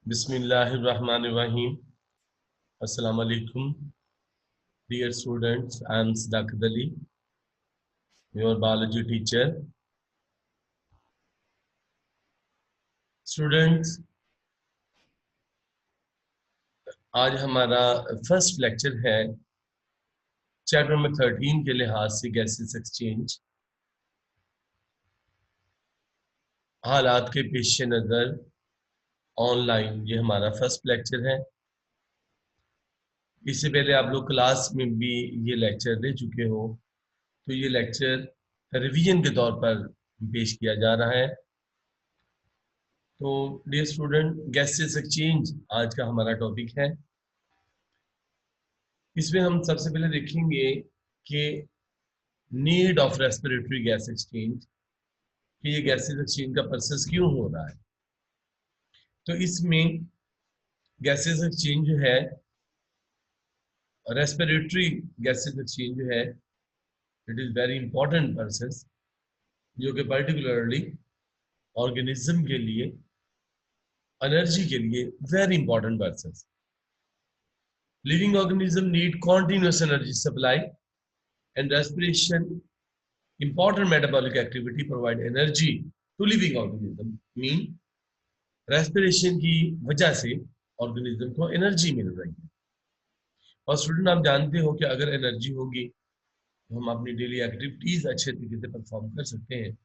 Bismillahirrahmanirrahim. Assalamu alaikum. Dear students, I am Sadaqat Ali, your biology teacher. Students, आज हमारा first lecture है chapter number 13 के लिहाज से गैसेस एक्सचेंज। हालात के पेश नज़र ऑनलाइन ये हमारा फर्स्ट लेक्चर है। इससे पहले आप लोग क्लास में भी ये लेक्चर ले चुके हो, तो ये लेक्चर रिवीजन के तौर पर पेश किया जा रहा है। तो डियर स्टूडेंट, गैसेस एक्सचेंज आज का हमारा टॉपिक है। इसमें हम सबसे पहले देखेंगे कि need of respiratory gas exchange, कि ये गैसेस एक्सचेंज का प्रोसेस क्यों हो रहा है। तो इसमें गैसेस एक्सचेंज जो है, रेस्पिरेटरी गैसेस एक्सचेंज जो है, it is very important process, जो कि पर्टिकुलरली ऑर्गेनिज्म के लिए, एनर्जी के लिए very important process. Living organism need continuous energy supply and respiration, important metabolic activity provide energy to living organism, mean respiration की वजह से ऑर्गेनिज्म को एनर्जी मिल रही है। और स्टूडेंट, आप जानते हो कि अगर एनर्जी होगी तो हम अपनी डेली एक्टिविटीज अच्छे तरीके से परफॉर्म कर सकते हैं।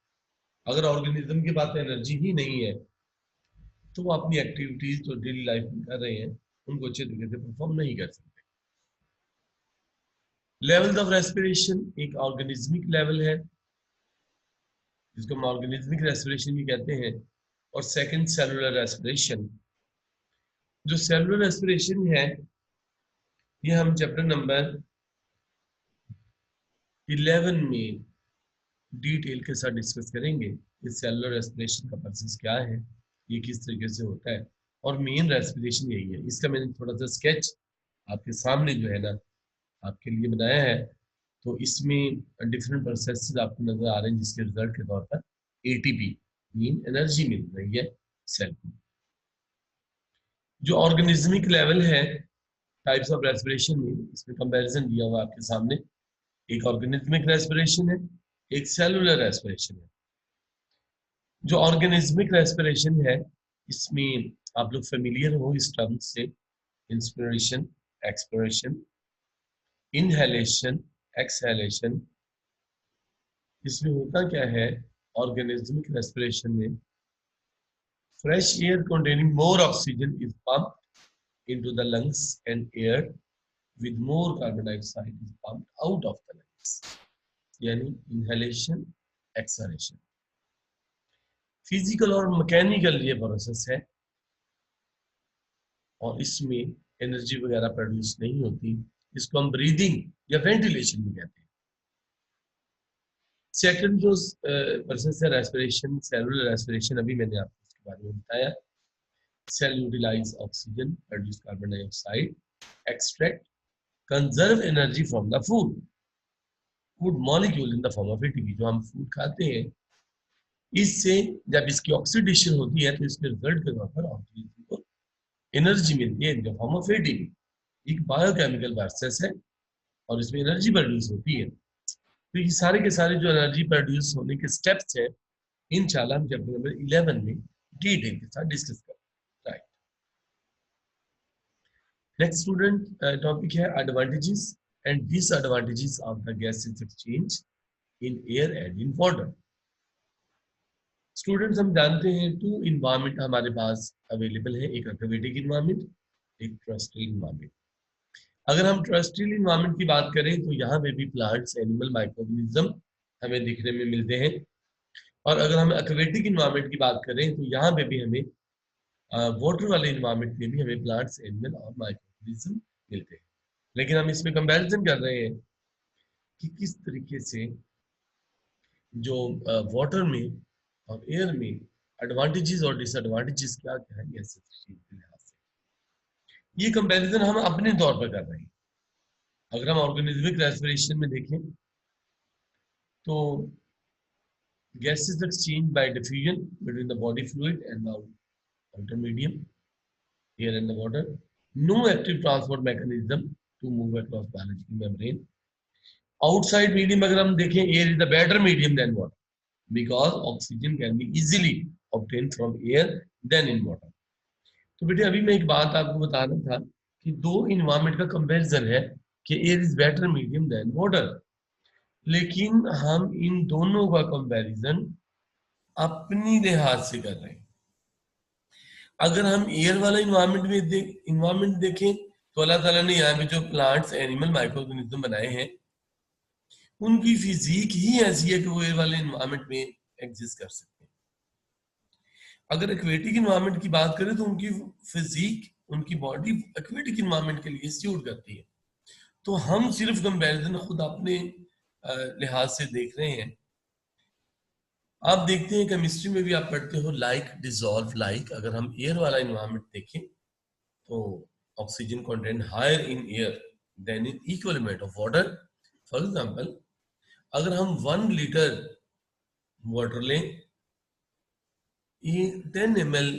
अगर ऑर्गेनिज्म के पास एनर्जी ही नहीं है तो वो अपनी एक्टिविटीज जो डेली लाइफ में कर रहे हैं उनको अच्छे तरीके से परफॉर्म नहीं कर सकते। लेवल्स ऑफ रेस्पिरेशन एक ऑर्गेनिज्मिक लेवल है, जिसको हम ऑर्गेनिज्मिक रेस्पिरेशन भी कहते हैं, और सेकंड सेलुलर रेस्पिरेशन। जो सेलुलर रेस्पिरेशन है ये हम चैप्टर नंबर 11 में डिटेल के साथ डिस्कस करेंगे। इस सेलुलर रेस्पिरेशन का प्रोसेस क्या है, ये किस तरीके से होता है, और मेन रेस्पिरेशन यही है। इसका मैंने थोड़ा सा स्केच आपके सामने जो है ना आपके लिए बनाया है। तो इसमें डिफरेंट प्रोसेसेस आपको नजर आ रहे हैं, जिसके रिजल्ट के तौर पर एटीपी मीन एनर्जी मिल रही है सेल को। जो ऑर्गेनिज्मिक लेवल है टाइप्स ऑफ रेस्पिरेशन में, इसमें कंपैरिजन दिया हुआ आपके सामने। एक ऑर्गेनिज्मिक रेस्पिरेशन है, एक सेलुलर रेस्पिरेशन है। जो ऑर्गेनिज्मिक रेस्पिरेशन है इसमें आप लोग फेमिलियर हो इस टर्म से, इंस्पिरेशन, एक्सपिरेशन, इनहेलेशन, एक्सहेलेशन। इसमें होता क्या है, ऑर्गेनिज्मिक रेस्पिरेशन में fresh air containing more oxygen is pumped into the lungs and air with more carbon dioxide is pumped out of the lungs, यानी inhalation, exhalation। फिजिकल और mechanical ये process है और इसमें एनर्जी वगैरह प्रोड्यूस नहीं होती। इसको हम ब्रीदिंग या वेंटिलेशन भी कहते हैं। सेकंड जो प्रोसेस है रेस्पिरेशन, सेलुलर रेस्पिरेशन, अभी मैंने आपको इसके बारे में बताया। Cell utilize oxygen, produce carbon dioxide, extract, conserve energy from the food. Food molecule in the form of ATP, जो हम फूड खाते हैं, इससे जब इसकी ऑक्सीडेशन होती है तो इसके रिजल्ट के तौर पर ऑर्गेनिज्म को एनर्जी मिलती है in the form of ATP. एक बायोकेमिकल प्रोसेस है और इसमें एनर्जी प्रोड्यूस होती है। तो ये सारे के सारे जो एनर्जी प्रोड्यूस होने के स्टेप्स हैं, इंशाल्लाह हम चैप्टर नंबर 11 में डिटेल के साथ डिस्कस करेंगे। नेक्स्ट स्टूडेंट टॉपिक है advantages and disadvantages of the gases exchange in air and in water. Students, हम जानते हैं टू इन्वायरमेंट हमारे पास अवेलेबल है, एक एक्वेटिक इन्वायरमेंट, एक टेरेस्ट्रियल इन्वायरमेंट। अगर हम टेरेस्ट्रियल इन्वायरमेंट की बात करें तो यहाँ पे भी प्लांट्स, एनिमल, माइक्रोऑर्गेनिज्म हमें दिखने में मिलते हैं। और अगर हम एक्वेटिक इन्वायरमेंट की बात करें तो यहाँ पे भी हमें वाटर वाले इन्वायरमेंट में भी हमें प्लांट्स, एनिमल और माइक्रोऑर्गेनिज्म मिलते हैं। लेकिन हम इसमें कंपैरिजन कर रहे हैं कि किस तरीके से जो वाटर में और एयर में एडवांटेजेस और डिसएडवांटेजेस क्या क्या है गैसेस के लिहाज से, ये कंपैरिजन हम अपने तौर पर कर रहे हैं। अगर हम ऑर्गेनिज्मिक रेस्पिरेशन में देखें तो gases exchange by diffusion between the body fluid and the outer medium. air and the water. No active transport mechanism to move across biological membrane. Outside medium अगर हम देखें, air is the better medium than water because oxygen can be easily obtained from air than in water. तो बेटे अभी मैं एक बात आपको बता रहा था कि दो इन्वायरमेंट का कंपैरिजन है कि air is better medium than water, लेकिन हम इन दोनों का कंपैरिजन अपनी लिहाज से कर रहे हैं। अगर हम एयर वाला इन्वायरमेंट देखें तो अल्लाह ताला ने यहाँ पे जो प्लांट्स एनिमल माइक्रो ऑर्गेनिज्म बनाए हैं उनकी फिजिक ही ऐसी है कि वो एयर वाले इन्वायरमेंट में एग्जिस्ट कर सकते हैं। अगर एक्वेटिक इन्वायरमेंट की बात करें तो उनकी फिजिक, उनकी बॉडी एक्वेटिक इन्वायरमेंट के लिए सूट करती है। तो हम सिर्फ कंपैरिजन खुद अपने लिहाज से देख रहे हैं। आप देखते हैं केमिस्ट्री में भी आप पढ़ते हो लाइक डिसॉल्व लाइक। अगर हम एयर वाला इन्वायरमेंट देखें तो oxygen content higher in air than in equal amount of water. For example, अगर हम 1 लीटर वाटर लें, ये 10 ml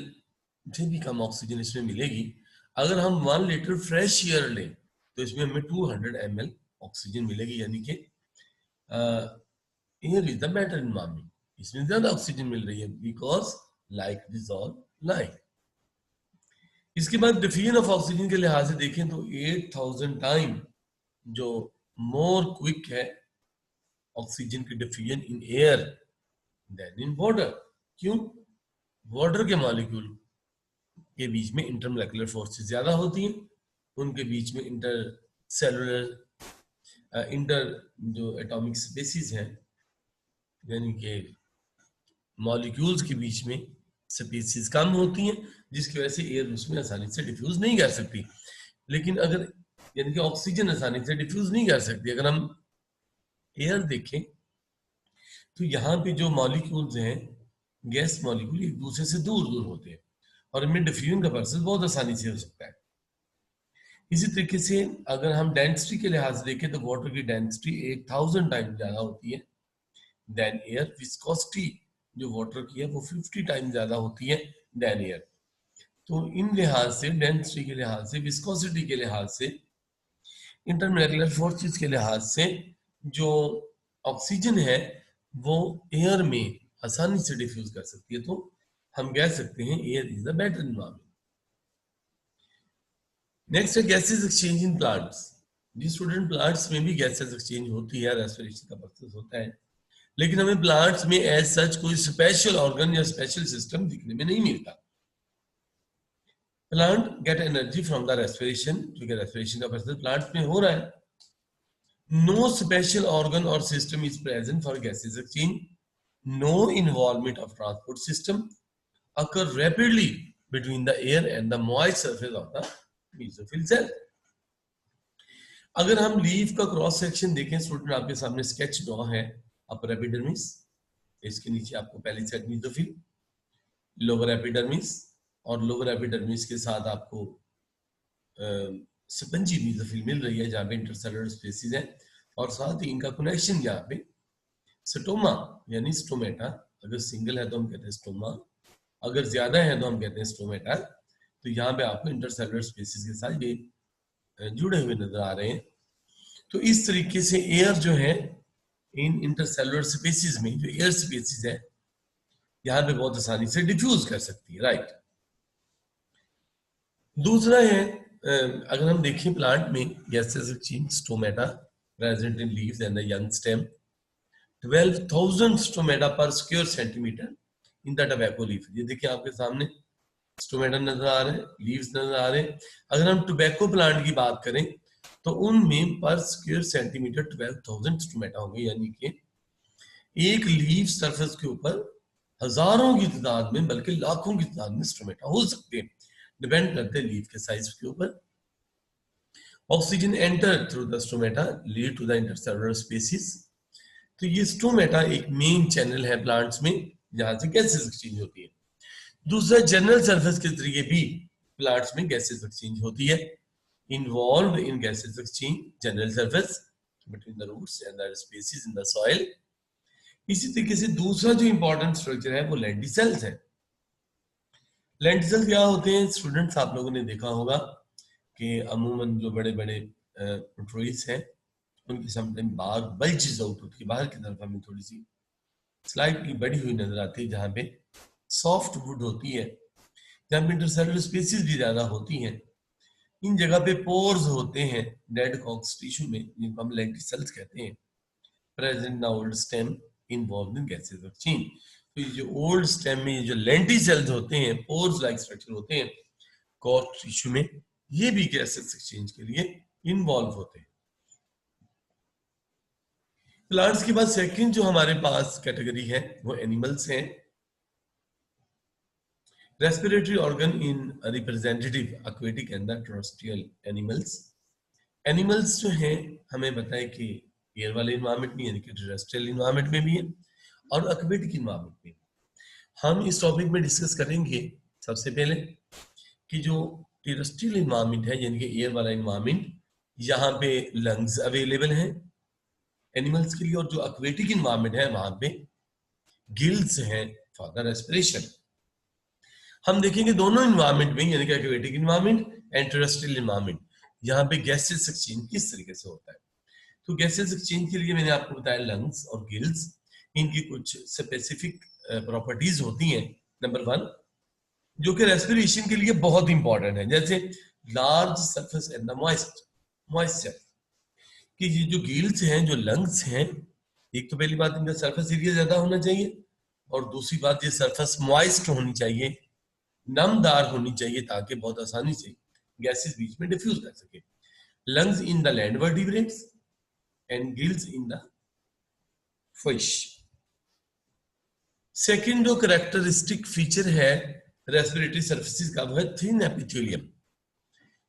से भी कम ऑक्सीजन इसमें मिलेगी। अगर हम 1 लीटर फ्रेश एयर लें तो इसमें हमें 200 ml ऑक्सीजन मिलेगी, यानी कि air is the better environment, इसमें ज्यादा ऑक्सीजन मिल रही है बिकॉज लाइक डिसॉल्व लाइक। इसके बाद डिफ्यूजन ऑफ ऑक्सीजन के लिहाज से देखें तो 8000 टाइम जो मोर क्विक है ऑक्सीजन की diffusion in air than in water. क्यों? वाटर के मॉलिक्यूल के बीच में इंटरमोलेकुलर फोर्सेस ज्यादा होती हैं, उनके बीच में इंटर जो एटॉमिक स्पेसीज हैं यानी कि मॉलिक्यूल्स के बीच में स्पेसीज कम होती हैं, जिसकी वजह से एयर उसमें आसानी से डिफ्यूज नहीं कर सकती। लेकिन अगर यानी कि ऑक्सीजन आसानी से डिफ्यूज नहीं कर सकती। अगर हम एयर देखें तो यहाँ पे जो मॉलिक्यूल्स हैं, गैस मॉलिक्यूल एक दूसरे से दूर दूर होते हैं और इनमें डिफ्यूजन का प्रोसेस बहुत आसानी से हो सकता है। इसी तरीके से अगर हम डेंसिटी के लिहाज से देखें तो वाटर की डेंसिटी 8000 टाइम ज्यादा होती है देन एयर। विस्कोसिटी जो वाटर की है वो 50 टाइम ज्यादा होती है देन एयर। तो इन लिहाज से, डेंसिटी के लिहाज से, विस्कोसिटी के लिहाज से, इंटरमोलेकुलर फोर्सेस के लिहाज से जो ऑक्सीजन है वो एयर में आसानी से डिफ्यूज कर सकती है। तो हम कह सकते हैं air is the better environment. Next है गैसेस एक्सचेंज इन प्लांट्स। जी स्टूडेंट, प्लांट्स में भी गैसेस एक्सचेंज होती है, रेस्पिरेशन का प्रोसेस होता है, लेकिन हमें प्लांट्स में एज सच कोई स्पेशल ऑर्गन या स्पेशल सिस्टम दिखने में नहीं मिलता। Plant get energy from the respiration, क्योंकि रेस्पिरेशन का प्रोसेस प्लांट्स में हो रहा है। नो स्पेशल ऑर्गन और system is present for gases exchange. No involvement of transport system occur rapidly between the air and the moist surface of the mesophyll cell. अगर हम leaf का cross section देखें student, आपके सामने sketch draw है। Upper epidermis, इसके नीचे आपको पहली सेट मेसोफिल, लोअर एपिडर्मिस, और लोअर एपिडर्मिस के साथ आपको स्पंजी मेसोफिल मिल रही है जहाँ पे इंटरसेलुलर स्पेसीज है, और साथ ही इनका कनेक्शन यहाँ पे स्टोमा यानी स्टोमेटा। अगर सिंगल है तो हम कहते हैं स्टोमा, अगर ज्यादा है तो हम कहते हैं स्टोमेटा। तो यहाँ पे आपको इंटरसेलुलर स्पेसीज के साथ ये जुड़े हुए नजर आ रहे हैं। तो इस तरीके से एयर जो है इन इंटरसेलुलर स्पेसीज में, जो एयर स्पेसीज है, यहाँ पे बहुत आसानी से डिफ्यूज कर सकती है, राइट। दूसरा है अगर हम देखें प्लांट में gases exchange stomata present in leaves and the young stem. 12,000 stomata per square centimetre in the tobacco leaf. ये देखिए आपके सामने स्टोमेटा नजर आ रहे हैं, लीव्स नजर आ रहे हैं। अगर हम टोबैको प्लांट की बात करें तो उनमें पर स्क्वायर सेंटीमीटर 12,000 स्टोमेटा होंगे, यानी कि एक लीफ सरफेस के ऊपर हजारों की तादाद में, बल्कि लाखों की तादाद में स्टोमेटा हो सकते हैं, डिपेंड करते हैं लीफ के साइज के ऊपर। Oxygen enter through the stomata lead to the intercellular species. तो ये स्टोमेटा एक मेन चैनल है प्लांट्स में जहां से गैसेस एक्सचेंज होती है। दूसरा, जनरल सरफेस के जरिए भी प्लांट्स में गैसेस एक्सचेंज होती है। Involve in gases exchange general surface between the roots and the species in the soil. इसी तरीके से दूसरा जो इंपॉर्टेंट स्ट्रक्चर है वो लेंटिसेल्स है। लेंटिसेल्स क्या होते हैं स्टूडेंट्स? आप लोगों ने देखा होगा कि अमूमन जो बड़े बड़े ट्रीज हैं उनकी समटाइम बाग बल्जेस आउट होती है, बाहर की तरफ हमें थोड़ी सी स्लाइटली बड़ी हुई नजर आती है, जहाँ पे सॉफ्ट वुड होती है, जहाँ पे इंटरसेलुलर स्पेसिस भी ज्यादा होती हैं। इन जगह पे पोर्स होते हैं डेड कॉक्स टिश्यू में, जिनको हम लेंटिसेल्स कहते हैं, present in the old stem involved in gases exchange. तो ये जो ओल्ड स्टेम में ये जो लेंटिसेल्स होते हैं, पोर्स लाइक स्ट्रक्चर होते हैं कॉर्क टिश्यू में, ये भी गैसेस एक्सचेंज के लिए इन्वॉल्व होते हैं। प्लांट्स के बाद सेकंड जो हमारे पास कैटेगरी है वो एनिमल्स हैं। Respiratory organ in representative aquatic and the terrestrial animals. Animals जो हैं हमें बताएं कि एयर वाले इन्वायरमेंट में यानी कि टेरेस्ट्रियल इन्वायरमेंट में भी है और एक्वेटिक इन्वायरमेंट में। हम इस टॉपिक में डिस्कस करेंगे सबसे पहले कि जो टेरेस्ट्रियल इन्वायरमेंट है यानी कि एयर वाला इन्वायरमेंट, यहाँ पे लंग्स अवेलेबल हैं एनिमल्स के लिए, और जो एक्वेटिक इन्वायरमेंट है वहां पे गिल्स हैं फॉर द रेस्पिरेशन। हम देखेंगे दोनों इन्वायरमेंट में यानी कि aquatic environment and terrestrial environment, यहाँ पे गैसेस एक्सचेंज किस तरीके से होता है। तो गैसेस एक्सचेंज के लिए मैंने आपको बताया लंग्स और गिल्स, इनकी कुछ स्पेसिफिक प्रॉपर्टीज होती हैं। नंबर 1 जो कि रेस्पिरेशन के लिए बहुत इंपॉर्टेंट है, जैसे large surface and the moisture, कि ये जो गिल्स हैं जो लंग्स हैं, एक तो पहली बात इनका सरफेस एरिया ज्यादा होना चाहिए, और दूसरी बात ये सरफेस मॉइस्ट होनी चाहिए, नमदार होनी चाहिए, ताकि बहुत आसानी से गैसेस बीच में डिफ्यूज कर सके। Lungs in the land vertebrates and gills in the fish. Second जो कैरेक्टरिस्टिक फीचर है रेस्पिरेटरी सर्फेसिस का वो है थिन एपिथेलियम,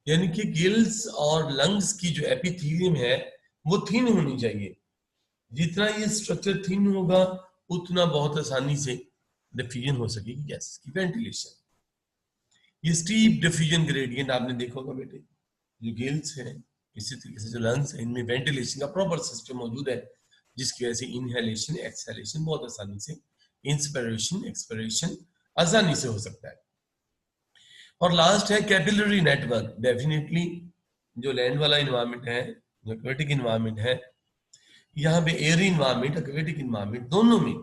यानी कि गिल्स और लंग्स की जो एपिथेलियम है वो थिन होनी चाहिए। जितना ये स्ट्रक्चर थिन होगा उतना बहुत आसानी से डिफ्यूजन हो सकेगी गैस की, वेंटिलेशन। ये स्टीप डिफ्यूजन ग्रेडियंट आपने देखा होगा बेटे, जो गिल्स है इसी तरीके से जो लंग्स है इनमें वेंटिलेशन का प्रॉपर सिस्टम मौजूद है, जिसकी वजह से इनहेलेशन एक्सहेलेशन बहुत आसानी से, इंस्पिरेशन एक्सपिरेशन आसानी से हो सकता है। और लास्ट है कैपिलरी नेटवर्क। डेफिनेटली जो लैंड वाला इन्वायरमेंट है, जो एक्वेटिक इन्वायरमेंट है, यहाँ पे एयर इन्वायरमेंट एक्वेटिक इन्वायरमेंट दोनों में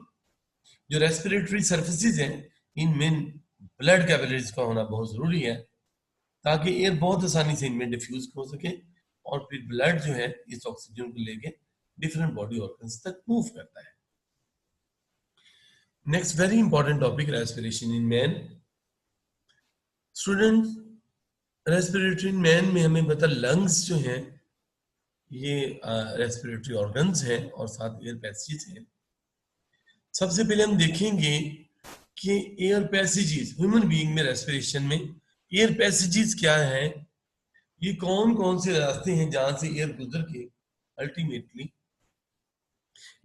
जो रेस्पिरेटरी सर्फेसिस हैं इनमें ब्लड कैपिलरीज का होना बहुत जरूरी है, ताकि एयर बहुत आसानी से इनमें डिफ्यूज हो सके, और फिर ब्लड जो है इस ऑक्सीजन को लेके डिफरेंट बॉडी ऑर्गन्स तक मूव करता है। Next very important topic, respiration in man. Student respiratory in man में हमें पता लंग्स जो हैं ये रेस्पिरेटरी ऑर्गन्स हैं और साथ एयर पैसेज हैं। सबसे पहले हम देखेंगे कि एयर पैसेजेस ह्यूमन बीइंग में रेस्पिरेशन में एयर पैसेजेस क्या है, ये कौन कौन से रास्ते हैं जहां से एयर गुजर के अल्टीमेटली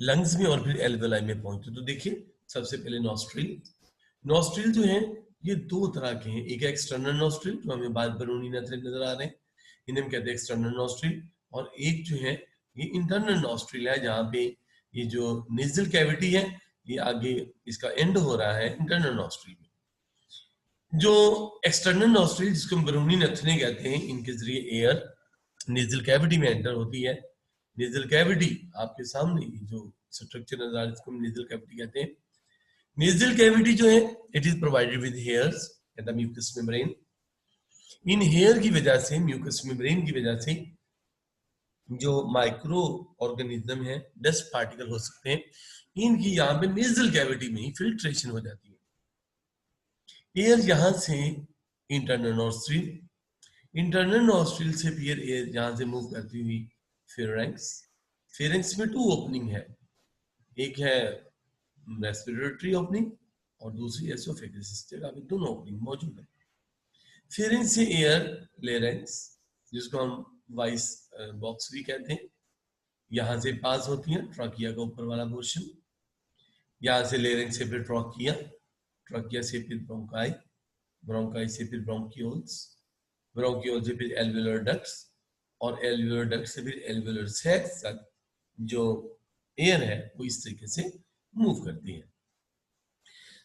लंग्स में और फिर एल्वेलाई में पहुंचते। तो देखिए सबसे पहले नॉस्ट्रिल। नॉस्ट्रिल जो है ये दो तरह के हैं, एक है एक्सटर्नल नॉस्ट्रिल जो हमें बाहर बरूनी नजर आ रहे हैं, इन्हें हम कहते हैं एक्सटर्नल नॉस्ट्रिल, और एक जो है ये इंटरनल नॉस्ट्रिल है, जहाँ पे ये जो नेजल कैविटी है ये आगे इसका एंड हो रहा है इंटरनल नॉस्ट्रिल में। जो एक्सटर्नल नॉस्ट्रिल जिसको हम बरूनी नथने कहते हैं, इनके जरिए एयर नेजल कैविटी में एंटर होती है। नेजल कैविटी आपके सामने जो स्ट्रक्चर नजर आ रहा है इसको हम नेजल कैविटी कहते हैं। नेजल कैविटी जो है it is provided with hairs and the mucus membrane. इन हेयर की वजह से, म्यूकस मेम्ब्रेन की वजह से जो माइक्रो ऑर्गेनिज्म है, डस्ट पार्टिकल हो सकते हैं, इनकी यहाँ पे नेजल कैविटी में ही फिल्ट्रेशन हो जाती है। एयर यहाँ से इंटरनल नॉस्ट्रिल, इंटरनल नॉस्ट्रिल से फिर एयर यहाँ से मूव करती हुई फेरेंक्स। फेरेंक्स में 2 ओपनिंग है, एक है रेस्पिरेटरी ओपनिंग और दूसरी एसोफेगस, इस जगह पे दोनों ओपनिंग मौजूद है। फेरेंक्स से एयर लेरेंक्स, जिसको हम वाइस बॉक्स भी कहते हैं, यहाँ से पास होती है ट्रकिया का ऊपर वाला पोर्शन, यहाँ से लेरेंक्स से फिर ट्रकिया, ट्रकिया से फिर ब्रोंकाई, ब्रोंकाई से फिर ब्रोंकियोल्स, ब्रोंकियोल से फिर एल्वेलर डक्ट्स, और एल्वेलर डक्ट से फिर एल्वेलर सैक्स तक जो एयर है वो इस तरीके से मूव करती है।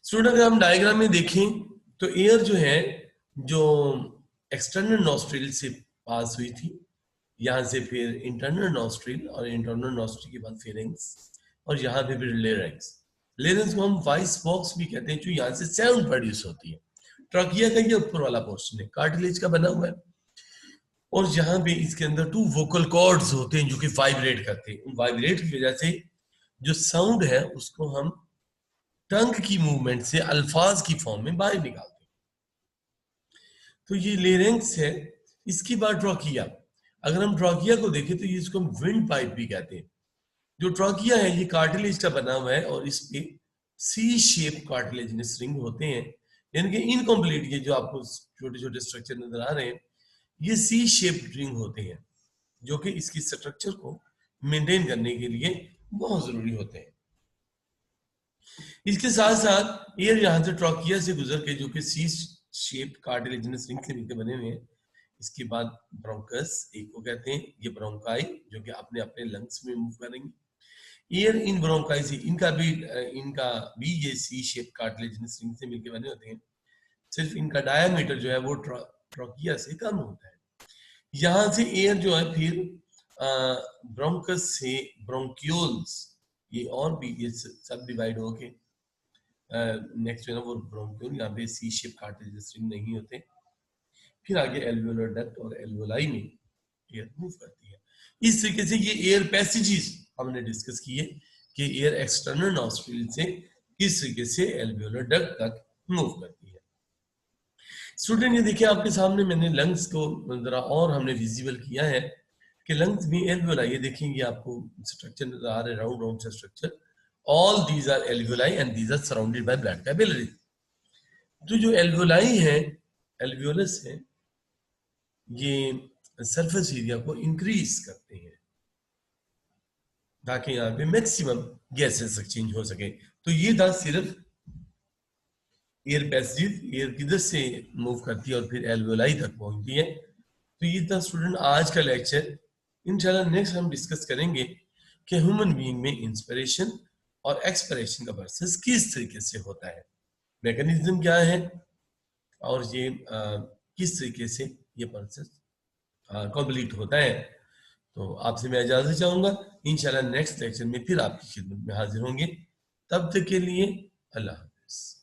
स्टूडेंट अगर हम डायग्राम में देखें तो एयर जो है, जो एक्सटर्नल नॉस्ट्रिल से पास हुई थी, यहाँ से फिर इंटरनल नॉस्ट्रिल, और इंटरनल नॉस्ट्रिल के बाद फेरिंग्स, और यहाँ पे फिर लेरिंग्स। लेरिंग्स को हम वॉइस बॉक्स भी कहते हैं, जो यहाँ से साउंड प्रोड्यूस होती है। ट्रकिया का ये ऊपर वाला पोर्शन है, कार्टिलेज का बना हुआ है, और यहाँ पे इसके अंदर 2 वोकल कॉर्ड्स होते हैं जो कि वाइब्रेट करते हैं। वाइब्रेट की वजह से जो साउंड है उसको हम टंग की मूवमेंट से अल्फाज की फॉर्म में बाहर निकालते हैं। तो ये लेरेंक्स है। इसकी बात ट्रॉकिया, अगर हम ट्रॉकिया को देखें तो ये इसको हम विंड पाइप भी कहते हैं। जो ट्रॉकिया है ये कार्टिलेज का बना हुआ है, और इस पे सी शेप कार्टिलेजिनस रिंग होते हैं, यानी कि इनकम्प्लीट, ये जो आपको छोटे छोटे स्ट्रक्चर नजर आ रहे हैं ये सी शेप रिंग होते हैं, जो कि इसकी स्ट्रक्चर को मेंटेन करने के लिए बहुत जरूरी होते हैं। इसके साथ साथ एयर यहाँ से ट्रॉकिया से गुजर के, जो कि सी शेप कार्टिलेजिनस रिंग से मिलकर बने हुए हैं, इसके बाद ब्रोंकस एक को कहते हैं, ये ब्रोंकाई जो कि अपने अपने लंग्स में मूव करेंगे। एयर इन ब्रोंकाई से, इनका भी ये सी शेप कार्टिलेजिनस रिंग से मिलकर बने होते हैं, सिर्फ इनका डायमीटर जो है वो ट्रॉकिया से कम होता है। यहाँ से एयर जो है फिर ब्रोंकस से ब्रोंक्यूल्स, ये और भी ये सब डिवाइड होके नेक्स्ट जो है वो ब्रोंक्यूल, यहाँ पे सी शेप कार्टिलेजिनस रिंग नहीं होते। फिर आगे एल्वियोलर डक्ट और एल्वियोलाई में एयर मूव करती है। इस तरीके से ये एयर पैसेजेस हमने डिस्कस किए कि एयर एक्सटर्नल नॉस्ट्रिल से किस तरीके से एल्वियोलर डक्ट तक मूव करती है। स्टूडेंट ये देखिए आपके सामने मैंने लंग्स को जरा और हमने विजिबल किया है कि लंग्स में एल्वियोलाई, ये देखेंगे आपको स्ट्रक्चर नजर आ रहे हैं, राउंड राउंड सा structure, all these are alveoli and these are surrounded by blood capillaries. तो जो एल्वियोलाई है, एल्वियोलस है, ये सरफेस एरिया को इंक्रीज करते हैं ताकि यहाँ पे मैक्सिमम गैसेस एक्सचेंज हो सके। तो ये था सिर्फ एयर पैसेज, एयर किधर से मूव करती है और फिर एल्वियोलाई तक पहुंचती है। तो ये था स्टूडेंट आज का लेक्चर। इंशाल्लाह नेक्स्ट हम डिस्कस करेंगे कि ह्यूमन बीइंग में इंस्पिरेशन और एक्सपिरेशन का प्रोसेस किस तरीके से होता है, मैकेनिज्म क्या है, और ये किस तरीके से ये प्रोसेस कंप्लीट होता है। तो आपसे मैं इजाजत चाहूंगा, इंशाल्लाह नेक्स्ट लेक्चर में फिर आपकी खिदमत में हाजिर होंगे। तब तक के लिए अल्लाह हाफिज।